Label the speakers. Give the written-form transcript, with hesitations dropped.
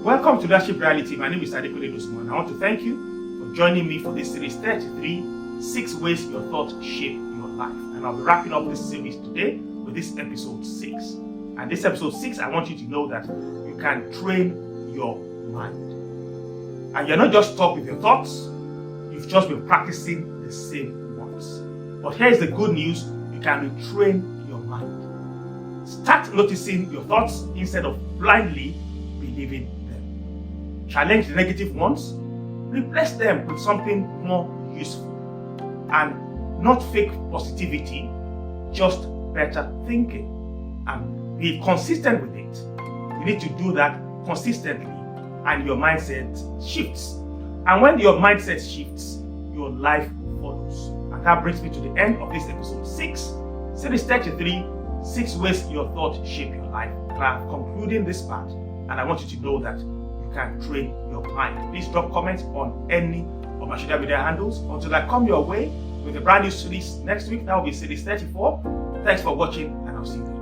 Speaker 1: Welcome to Leadership Reality. My name is Adekunle Dosman. I want to thank you for joining me for this series 33, 6 Ways Your Thoughts Shape Your Life. And I'll be wrapping up this series today with this episode 6. And this episode 6, I want you to know that you can train your mind. And you're not just stuck with your thoughts, you've just been practicing the same ones. But here's the good news, you can retrain your mind. Start noticing your thoughts instead of blindly believing them. Challenge the negative ones, replace them with something more useful. And not fake positivity, just better thinking. And be consistent with it. You need to do that consistently, and your mindset shifts. And when your mindset shifts, your life follows. And that brings me to the end of this episode 6, series 33, 6 Ways Your Thoughts Shape Your Life. And I'm concluding this part, and I want you to know that you can train your mind. Please drop comments on any of my social media handles until I come your way with a brand new series next week. That will be series 34. Thanks for watching, and I'll see you.